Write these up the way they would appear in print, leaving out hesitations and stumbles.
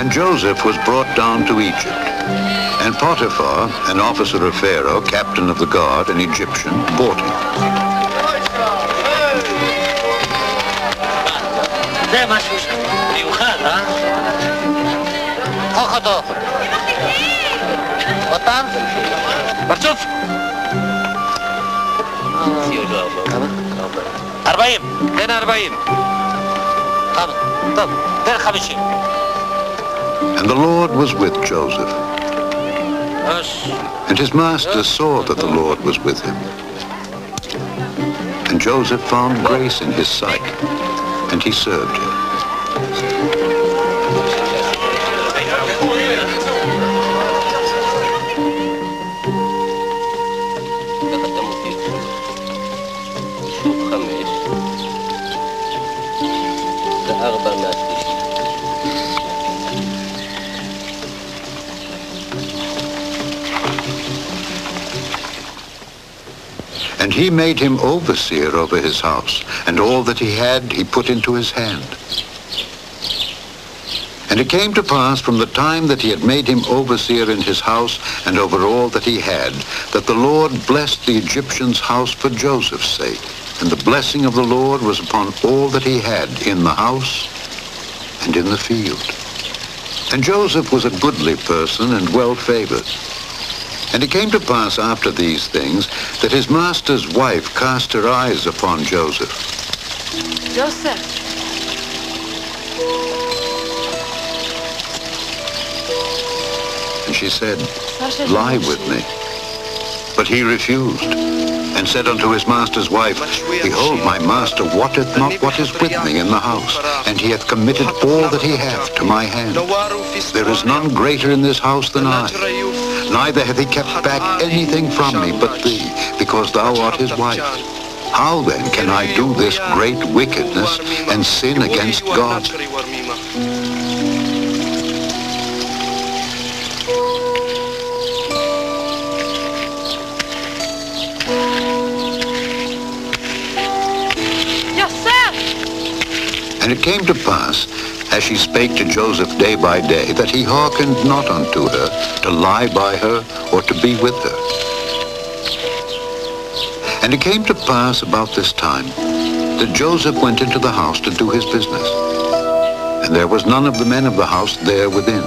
And Joseph was brought down to Egypt. And Potiphar, an officer of Pharaoh, captain of the guard, an Egyptian, bought him. זה משהו מיוחד, אה? חוך אותו. עוד פעם? פרצוף! כמה? 40. תן 40. טוב, תן 50. And the Lord was with Joseph. And his master saw that the Lord was with him. And Joseph found grace in his sight, and he served him. And he made him overseer over his house, and all that he had he put into his hand. And it came to pass from the time that he had made him overseer in his house and over all that he had, that the Lord blessed the Egyptian's house for Joseph's sake. And the blessing of the Lord was upon all that he had in the house and in the field. And Joseph was a goodly person and well-favored. And it came to pass after these things that his master's wife cast her eyes upon Joseph. Joseph. And she said, "Lie with me." But he refused, and said unto his master's wife, "Behold, my master wotteth not what is with me in the house, and he hath committed all that he hath to my hand. There is none greater in this house than I. Neither hath he kept back anything from me but thee, because thou art his wife. How then can I do this great wickedness and sin against God?" And it came to pass, as she spake to Joseph day by day, that he hearkened not unto her, to lie by her, or to be with her. And it came to pass about this time, that Joseph went into the house to do his business, and there was none of the men of the house there within.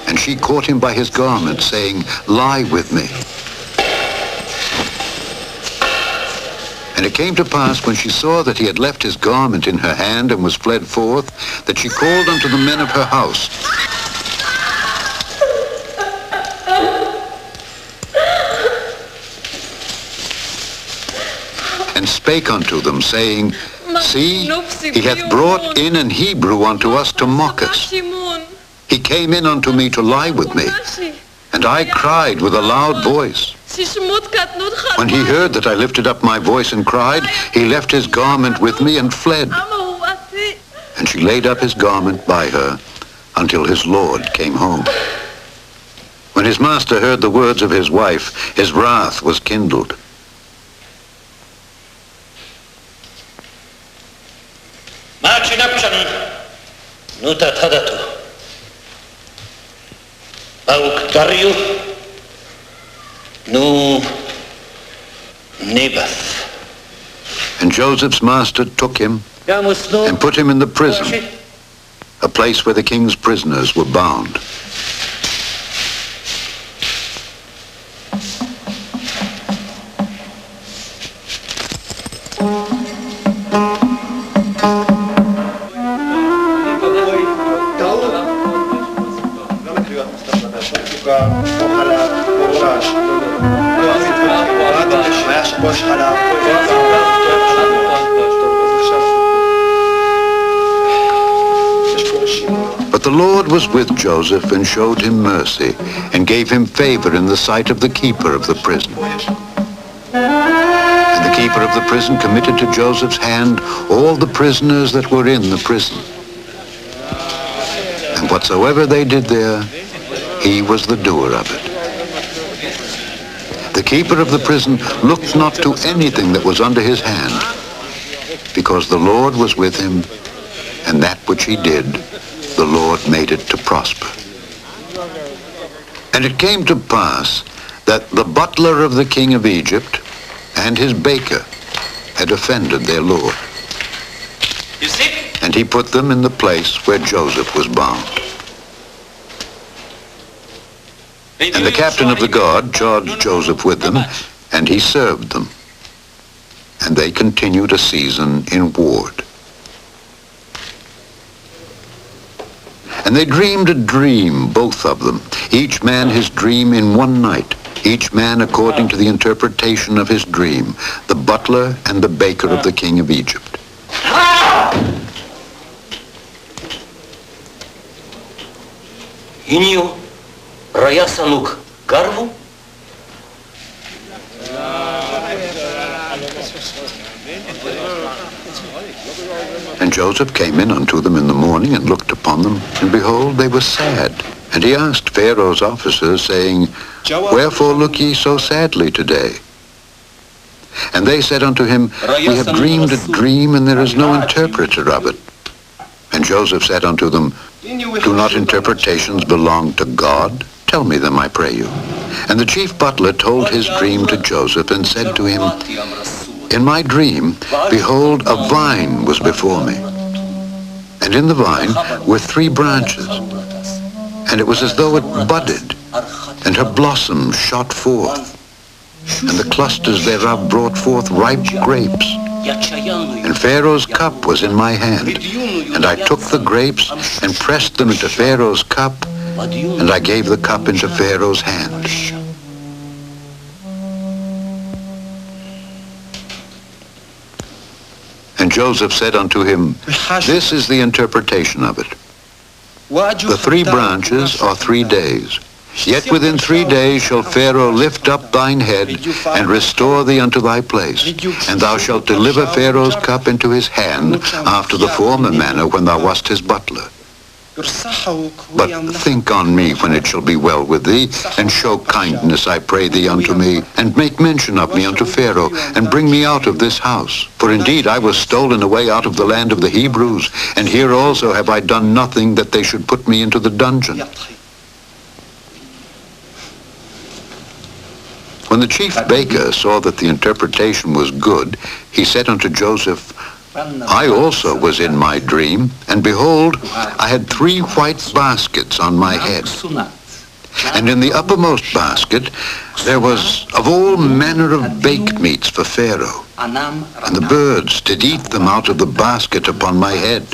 And she caught him by his garment, saying, "Lie with me." And it came to pass, when she saw that he had left his garment in her hand and was fled forth, that she called unto the men of her house, and spake unto them, saying, "See, he hath brought in an Hebrew unto us to mock us. He came in unto me to lie with me, and I cried with a loud voice. When he heard that I lifted up my voice and cried, he left his garment with me and fled. And she laid up his garment by her until his Lord came home. When his master heard the words of his wife, his wrath was kindled. And Joseph's master took him and put him in the prison, a place where the king's prisoners were bound. But the Lord was with Joseph and showed him mercy and gave him favor in the sight of the keeper of the prison. And the keeper of the prison committed to Joseph's hand all the prisoners that were in the prison. And whatsoever they did there, he was the doer of it. The keeper of the prison looked not to anything that was under his hand, because the Lord was with him, and that which he did, the Lord made it to prosper. And it came to pass that the butler of the king of Egypt and his baker had offended their Lord. You see? And he put them in the place where Joseph was bound. And the captain of the guard charged Joseph with them, and he served them. And they continued a season in ward. And they dreamed a dream, both of them, each man his dream in one night, each man according to the interpretation of his dream, the butler and the baker of the king of Egypt. Inyo raya sanuk garvu. And Joseph came in unto them in the morning and looked upon them, and behold, they were sad. And he asked Pharaoh's officers, saying, Wherefore look ye so sadly today? And they said unto him, We have dreamed a dream, and there is no interpreter of it. And Joseph said unto them, Do not interpretations belong to God? Tell me them, I pray you. And the chief butler told his dream to Joseph, and said to him, In my dream, behold, a vine was before me. And in the vine were 3 branches. And it was as though it budded, and her blossoms shot forth. And the clusters thereof brought forth ripe grapes. And Pharaoh's cup was in my hand. And I took the grapes and pressed them into Pharaoh's cup, and I gave the cup into Pharaoh's hand. And Joseph said unto him, This is the interpretation of it. The 3 branches are 3 days. Yet within 3 days shall Pharaoh lift up thine head and restore thee unto thy place. And thou shalt deliver Pharaoh's cup into his hand after the former manner when thou wast his butler. But think on me when it shall be well with thee, and show kindness, I pray thee, unto me, and make mention of me unto Pharaoh, and bring me out of this house. For indeed I was stolen away out of the land of the Hebrews, and here also have I done nothing that they should put me into the dungeon. When the chief baker saw that the interpretation was good, he said unto Joseph, I also was in my dream, and behold, I had 3 white baskets on my head. And in the uppermost basket there was of all manner of baked meats for Pharaoh, and the birds did eat them out of the basket upon my head.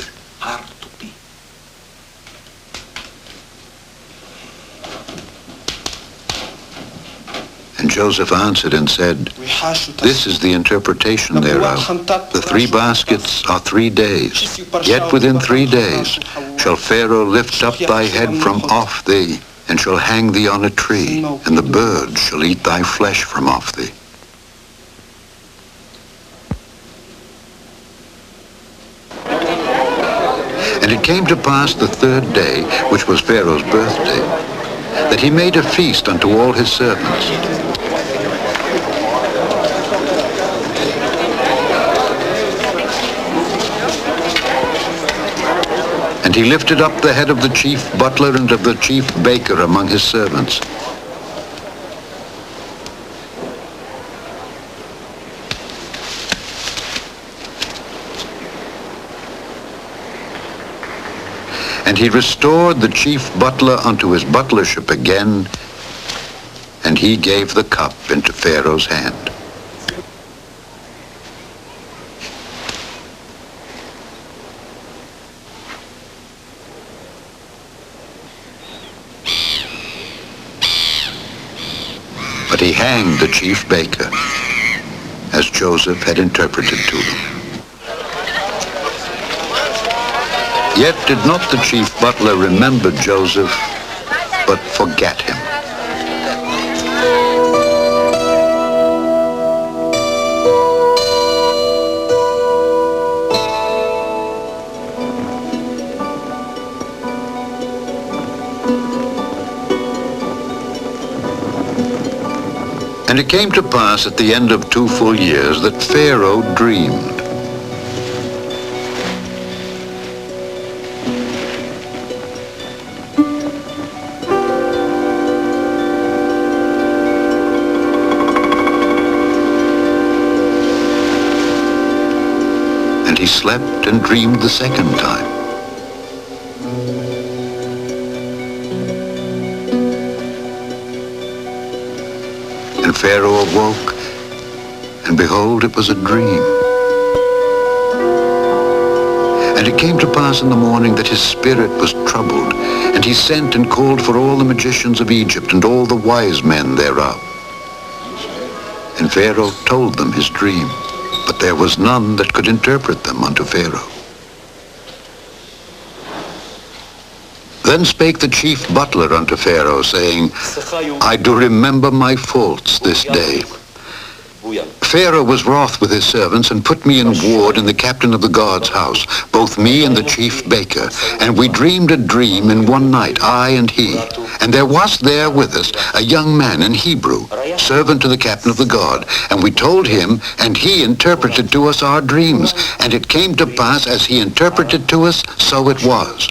And Joseph answered and said, This is the interpretation thereof. The 3 baskets are 3 days. Yet within 3 days shall Pharaoh lift up thy head from off thee, and shall hang thee on a tree, and the birds shall eat thy flesh from off thee. And it came to pass the 3rd day, which was Pharaoh's birthday, that he made a feast unto all his servants. And he lifted up the head of the chief butler and of the chief baker among his servants. And he restored the chief butler unto his butlership again, and he gave the cup into Pharaoh's hand. But he hanged the chief baker, as Joseph had interpreted to them. Yet did not the chief butler remember Joseph, but forget him. And it came to pass at the end of 2 full years that Pharaoh dreamed. And he slept and dreamed the second time. And Pharaoh awoke, and behold, it was a dream. And it came to pass in the morning that his spirit was troubled, and he sent and called for all the magicians of Egypt and all the wise men thereof. And Pharaoh told them his dream, but there was none that could interpret them unto Pharaoh. Then spake the chief butler unto Pharaoh, saying, I do remember my faults this day. Pharaoh was wroth with his servants, and put me in ward in the captain of the guard's house, both me and the chief baker. And we dreamed a dream in one night, I and he. And there was there with us a young man in Hebrew, servant to the captain of the guard. And we told him, and he interpreted to us our dreams. And it came to pass, as he interpreted to us, so it was.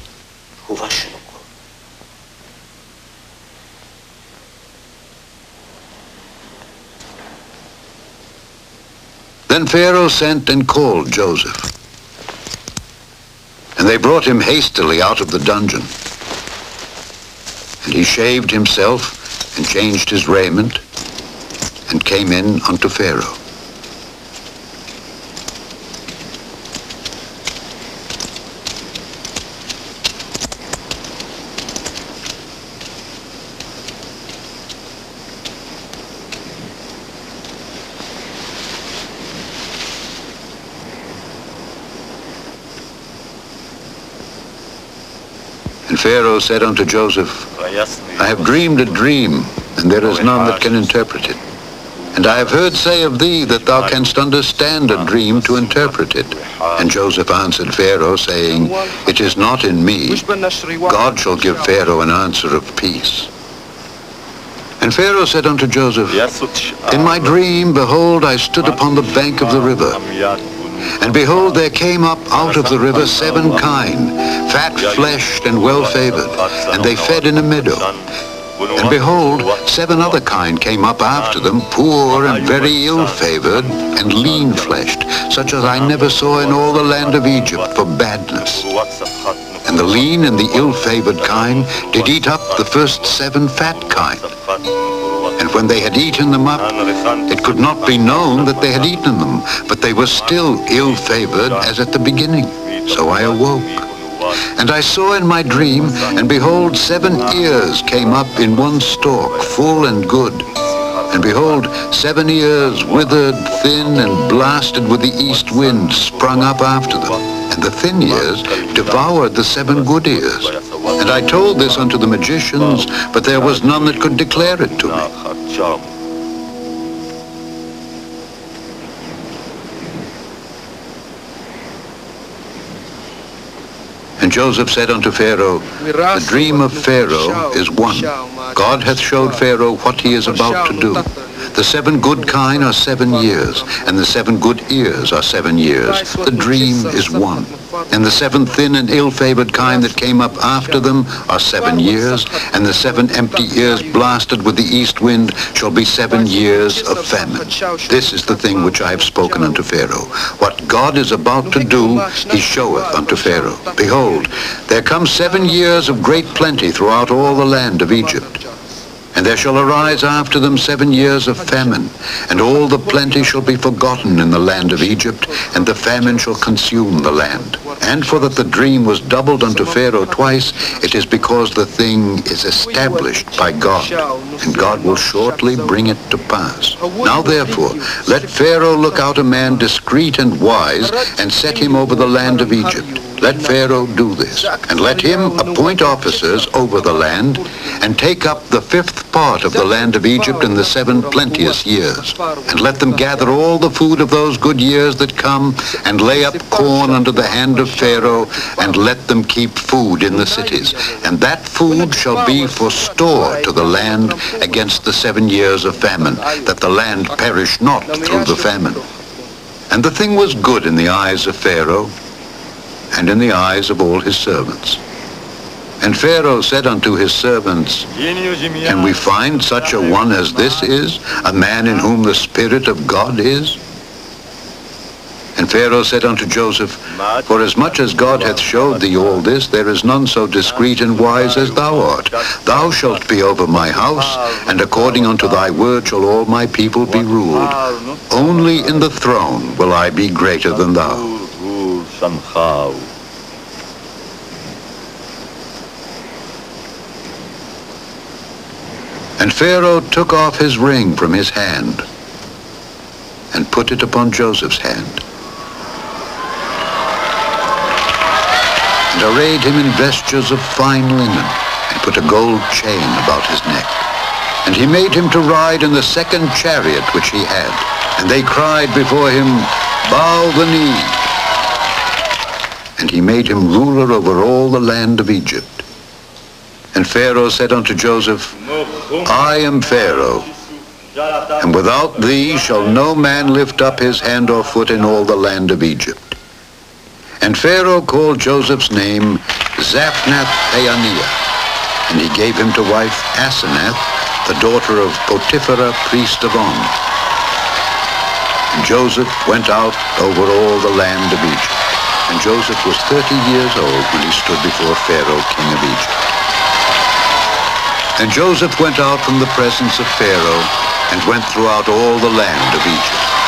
Then Pharaoh sent and called Joseph. And they brought him hastily out of the dungeon. And he shaved himself and changed his raiment and came in unto Pharaoh. And Pharaoh said unto Joseph, I have dreamed a dream, and there is none that can interpret it. And I have heard say of thee that thou canst understand a dream to interpret it. And Joseph answered Pharaoh, saying, It is not in me. God shall give Pharaoh an answer of peace. And Pharaoh said unto Joseph, In my dream, behold, I stood upon the bank of the river. And behold, there came up out of the river 7 kine, fat-fleshed and well-favored, and they fed in a meadow. And behold, 7 other kine came up after them, poor and very ill-favored, and lean-fleshed, such as I never saw in all the land of Egypt for badness. And the lean and the ill-favored kine did eat up the first 7 fat kine. And when they had eaten them up, it could not be known that they had eaten them, but they were still ill-favored as at the beginning. So I awoke. And I saw in my dream, and behold, 7 ears came up in one stalk, full and good. And behold, 7 ears, withered, thin, and blasted with the east wind, sprung up after them. And the thin ears devoured the 7 good ears. And I told this unto the magicians, but there was none that could declare it to me. And Joseph said unto Pharaoh, The dream of Pharaoh is one. God hath showed Pharaoh what he is about to do. The 7 good kine are 7 years, and the 7 good ears are 7 years. The dream is one. And the 7 thin and ill-favored kine that came up after them are 7 years, and the 7 empty ears blasted with the east wind shall be 7 years of famine. This is the thing which I have spoken unto Pharaoh. What God is about to do, he showeth unto Pharaoh. Behold, there come 7 years of great plenty throughout all the land of Egypt. And there shall arise after them 7 years of famine, and all the plenty shall be forgotten in the land of Egypt, and the famine shall consume the land. And for that the dream was doubled unto Pharaoh twice, it is because the thing is established by God, and God will shortly bring it to pass. Now therefore, let Pharaoh look out a man discreet and wise, and set him over the land of Egypt. let Pharaoh do this, and let him appoint officers over the land, and take up the 5th part of the land of Egypt in the 7 plenteous years, and let them gather all the food of those good years that come, and lay up corn under the hand of Pharaoh, and let them keep food in the cities, and that food shall be for store to the land against the 7 years of famine, that the land perish not through the famine. And the thing was good in the eyes of Pharaoh, and in the eyes of all his servants. And Pharaoh said unto his servants, Can we find such a one as this is, a man in whom the Spirit of God is? And Pharaoh said unto Joseph, Forasmuch as God hath showed thee all this, there is none so discreet and wise as thou art. Thou shalt be over my house, and according unto thy word shall all my people be ruled. Only in the throne will I be greater than thou. And Pharaoh took off his ring from his hand, and put it upon Joseph's hand, and arrayed him in vestures of fine linen, and put a gold chain about his neck. And he made him to ride in the 2nd chariot which he had. And they cried before him, Bow the knee. And he made him ruler over all the land of Egypt. And Pharaoh said unto Joseph, I am Pharaoh, and without thee shall no man lift up his hand or foot in all the land of Egypt. And Pharaoh called Joseph's name Zaphnath-Paaneah, and he gave him to wife Asenath, the daughter of Potiphar, priest of On. And Joseph went out over all the land of Egypt. And Joseph was 30 years old when he stood before Pharaoh, king of Egypt. And Joseph went out from the presence of Pharaoh, and went throughout all the land of Egypt.